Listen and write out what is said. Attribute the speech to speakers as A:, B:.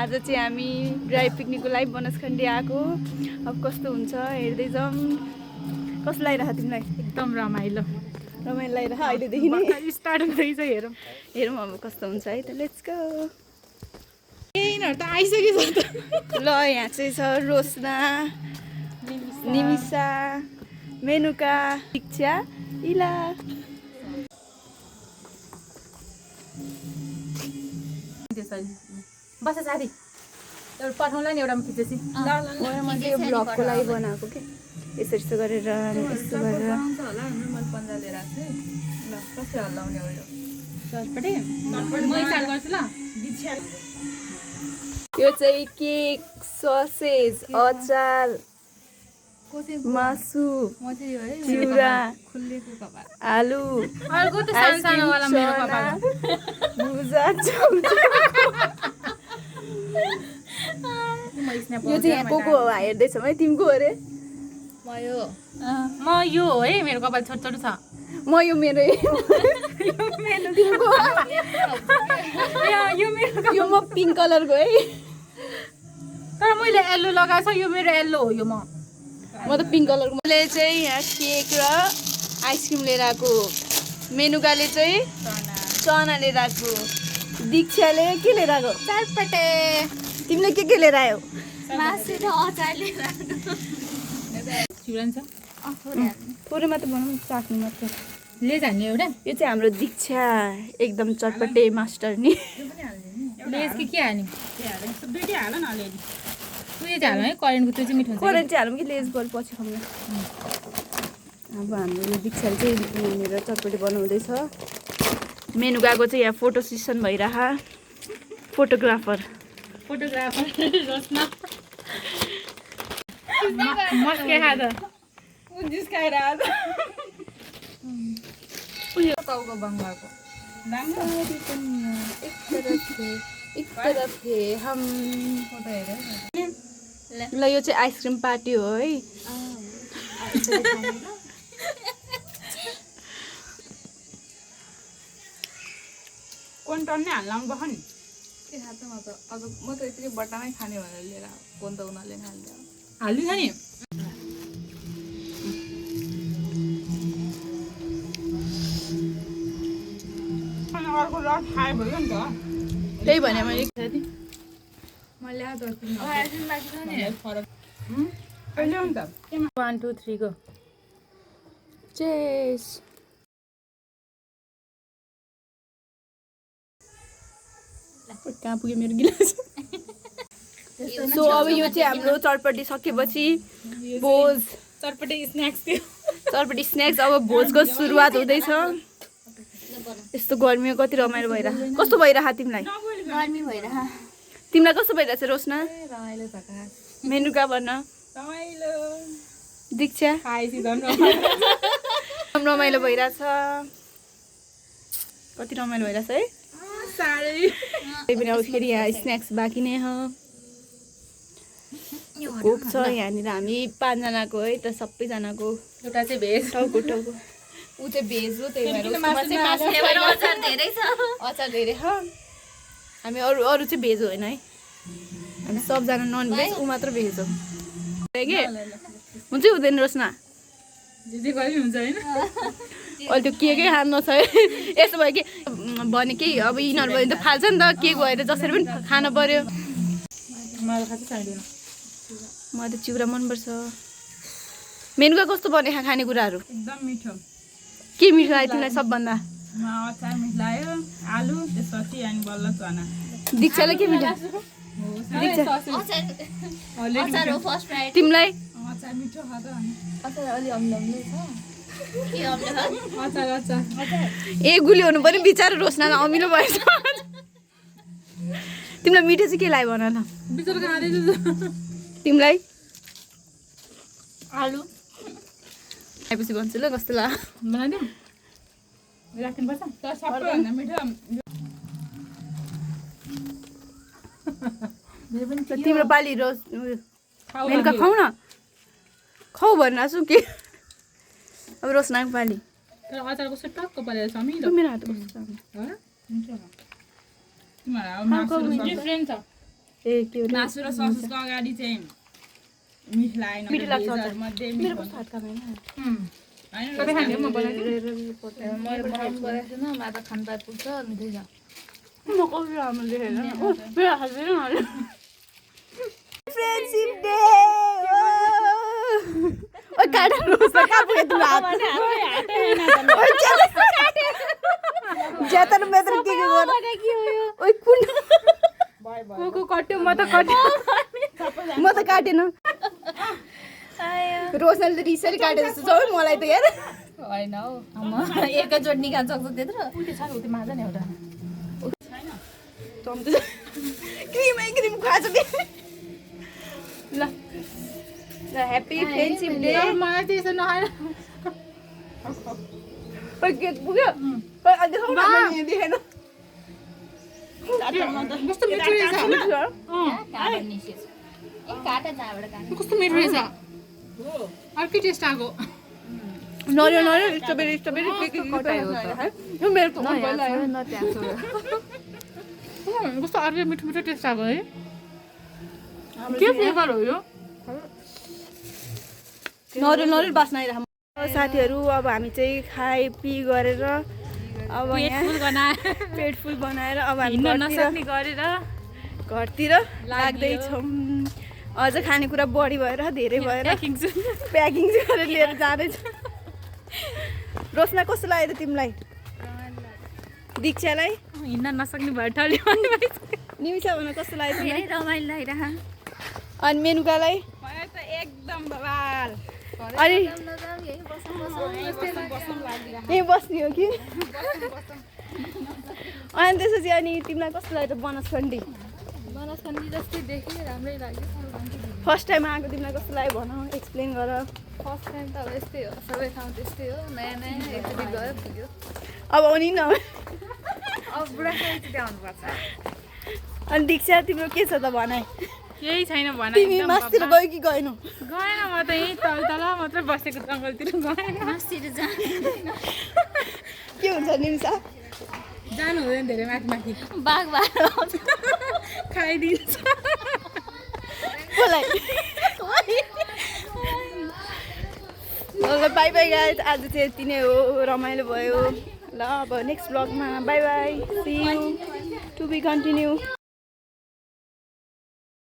A: आज चाहिँ हामी ड्राई पिकनिकको लागि बनसखण्डी आएको। अब कस्तो हुन्छ हेर्दै जाउँ। कस्तो लागिरहेको तिमीलाई?
B: एकदम रमाइलो
A: लागिरहेको अहिलेदेखि नै
B: स्टार्ट हुँदैछ। हेरौँ
A: हेरौँ अब कस्तो हुन्छ है त। Let's go.
B: यिनीहरू त आइसकेछ त।
A: ल यहाँ चाहिँ छ रोशना, निमिषा, मेनुका, दीक्षा, इला।
B: बस साथी एउटा पठाउँला नि एउटामा खिचेपछि
A: मैले यो ब्लगको लागि बनाएको के यसो यस्तो गरेर यस्तो गरेर यो चाहिँ केक, ससेज, अचार, मासु, चिउरा, आलु,
B: अर्को त सानो वाला मेरो कपाल
A: भुजा, यो चाहिँ यहाँ को हेर्दैछौ है? तिमीको अरे?
B: म यो हो है, मेरो कपाल छोटो छोटो छ।
A: म यो मेरो तिमीको यो म पिङ्क कलरको है।
B: तर मैले येल्लो लगाएको छ, यो मेरो येल्लो हो। यो म
A: त पिङ्क कलरको। मैले चाहिँ यहाँ केक र आइसक्रिम लिएर आएको। मेनुकाले चाहिँ चना लिएर आएको। दीक्षाले के लिएर आएको?
B: चटपटे।
A: तिमीले के लिएर आयो?
C: मासु र अचार लिएर
B: चिउरा छ
A: थोरै मात्र बनाउँ, चाख्नु मात्र।
B: ले जाने एउटा
A: यो चाहिँ हाम्रो दीक्षा एकदम चटपटे मास्टर नि।
B: लेस के हाल्ने? दुईटै हाल न अलिअलि। उयो चाहिँ हाल्नु है, करेन्टको त्यो चाहिँ मिठो हुन्छ।
A: करेन्ट चाहिँ हालौँ कि लेस गरी पछि खाउँ। अब हाम्रो यो दीक्षाले चाहिँ यहाँनिर चटपटे बनाउँदैछ। मेनु गएको चाहिँ यहाँ फोटो सेसन भइरह। फोटोग्राफर
B: रोस्ना मस्के खाँद जिस्काएर आज उयो टाउको बङ्गाको
A: एक तरफ है हम। ल यो चाहिँ आइसक्रिम पार्टी हो है।
B: कोन टन्ने हाल्नु बख नि
C: के खान्छ म त अब म त यतिकै बट्टामै खाने भनेर लिएर कोन त उनीहरूले हाल्दियो
B: हालिदिन्छ नि। अर्को रस खाए भयो नि त।
A: त्यही भने मैले
C: मैले आज
B: फरक अहिले हो नि त। 1 2 3 गो।
A: चेस। कहाँ पुग्यो मेरो गिलास? सो अब यो चाहिँ हाम्रो चटपटी सकेपछि भोज,
B: चटपटे स्न्याक्स थियो।
A: चटपटी स्न्याक्स। अब भोजको सुरुवात हुँदैछ। यस्तो गर्मीमा कति रमाइलो भइरह। कस्तो भइरह तिमीलाई?
C: गर्मी भइरह।
A: तिमीलाई कस्तो भइरहेछ रोशना?
C: रमाइलो झकास।
A: मेनुका भन्न।
B: रमाइलो
A: दीक्षा
B: खाएपछि झन्
A: रमाइलो भइरहेछ। कति रमाइलो भइरहेछ है?
B: साह्रै।
A: त्यही पनि अब फेरि यहाँ स्न्याक्स बाँकी नै हो। कोक छ यहाँनिर हामी 5 जनाको है त। सबैजनाको
B: एउटा चाहिँ भेज
A: टाउको टाउको। ऊ चाहिँ भेज हो, त्यही भएर
C: अचार धेरै छ।
A: अचार धेरै छ। हामी अरू चाहिँ भेज होइन है। हामी सबजना नन भेज, ऊ मात्र भेज हो के हुन्छ हुँदैन रोशना?
B: जे जे गरे हुन्छ हैन।
A: अहिले त्यो केकै खानु छ है। यस्तो भयो कि भने कि अब यिनीहरू भयो भने त फाल्छ नि त। केक भएर जसरी पनि खानु पर्यो।
B: मलाई खाँदै चाहिँदैन।
A: मलाई त चिउरा मनपर्छ। मेनुका कस्तो बने खानेकुराहरू?
B: एकदम मिठो।
A: के मिठो लाग्यो तिमीलाई सबभन्दा?
B: अचार मिठो लाग्यो, आलु त्यसपछि अनि बल्ल चना।
A: दीक्षालाई के मिठो?
C: अचार हो फर्स्ट प्रायोरिटी।
A: तिमीलाई?
B: अचार मिठो खाँदा अनि
C: अचार अलि अम्लम्लै छ। के अम्लो?
B: अचार अचार
A: ए गुली हुनु पर्यो बिचारा रोशनालाई अमिलो भएछ। तिमीलाई मिठो चाहिँ के लाग्यो भन न?
B: बिचरा खाँदै छु।
A: तिमीलाई?
C: आलु
A: आएपछि भन्छु ल कस्तो लाग्यो।
B: बनाइदिउँ राख्नुपर्छ तर सबैभन्दा मिठो
A: तिम्रो पाली रोज मेनुका खाऊ न। खाऊ भन्न छु के? अब रोशनाको पाली।
B: तर अचार कस्तो टक्क परेर छ मिठो।
A: मेरो हात कस्तो छ?
B: हो र? मिठो छ। तिमीहरु अब मासु डिफ्रेन्ट छ।
A: ए के हो
C: मासु र ससको अगाडि चाहिँ मिठ लागेन
A: मिठो लाग्छ अचार।
C: डेजर्टमध्ये
A: मेरो
C: मिठो
A: कस्तो हात काम होइन
C: होइन
B: तपाईँ खाने हो, म बनाएको
C: मैले बनाउनु परेको छैन मलाई त खानु पाए पुग्छ मिठै छ
A: म कस्तो राम्रो देखेर मेरो हात फेरि नहाल्यो फ्रेन्डसिप डे ओ काटा रोस कहाँ पुग्यो तिम्रो हात ज्यातर मेतर के गर्नु ओइ कुन
B: को कट्यो म त कट्यो
A: म त काटेन रोसनले त रिसरी काटे जस्तो छ हौ मलाई त यार
C: होइन हौ एकैचोटि निकाल्न सक्छ त्यत्रो
B: उल्टे छ उल्टे माजा नि एउटा
A: क्रिम खान्छ ल ल ह्याप्पी फ्रेन्डसिप डे
B: मलाई चाहिँ यसो नखाएर
A: ओइ केक पुग्यो ओइ अझै खाउँ न मैले देखेन
B: कस्तो मिठो रहेछ
C: काँटा निस्केछ ए काँटा जहाँबाट काट्नु
B: कस्तो मिठो रहेछ अर्कै टेस्ट आएको
A: नरियल स्ट्रबेरी के यो मेरो त मन पर्यो
B: कस्तो अर्कै मिठो मिठो टेस्ट आएको है के फ्लेभर हो यो
A: नरियल बास्ना आइरहेको साथीहरू अब हामी चाहिँ खाइ पी गरेर अब यहाँ पेट फुल बनाएर अब हामी घरतिर लाग्दैछौँ अझ खानेकुरा बढी भएर धेरै भएर प्याकिङ गरेर लिएर जाँदैछ रोशना कस्तो लाग्यो त तिमीलाई दीक्षालाई
B: हिँड्न नसक्ने भएर टल्यो
A: निमिषा भन कस्तो लाग्यो तिमीलाई
C: रमाइलो लागिरह
A: अनि मेनुकालाई
C: मलाई त एकदम बवाल
A: अनि यहीँ बस्ने हो कि अनि त्यसपछि अनि तिमीलाई कस्तो लाग्यो बनसखण्डी
C: बनसखण्डी जस्तै देखेँ राम्रै लाग्यो
A: फर्स्ट टाइम आएको तिमीलाई कस्तो लाग्यो भन एक्सप्लेन गर
C: फर्स्ट टाइम त अब यस्तै हो सबै ठाउँ त्यस्तै हो नयाँ नयाँ एकचोटि गयो पुग्यो
A: अब आउने न
C: अब बुढासँग चाहिँ आउनुपर्छ
A: अनि दीक्षा तिम्रो के छ त भनाइ
B: केही छैन भन
A: तिमी मासतिर गयो कि गएनौ
B: गएन म त यहीँ तल तल मात्रै बसेको जङ्गलतिर गएन
C: मासतिर जाँदैन
A: के हुन्छ निमिषा
B: जानु हुँदैन धेरै माथि माथि
C: बाघ भएर आउँछ
B: खाइदिन्छ
A: कसलाई ल बाई बाई गाइस आज चाहिँ यति नै हो रमाइलो भयो ल अब नेक्स्ट ब्लगमा bye bye see you to be continue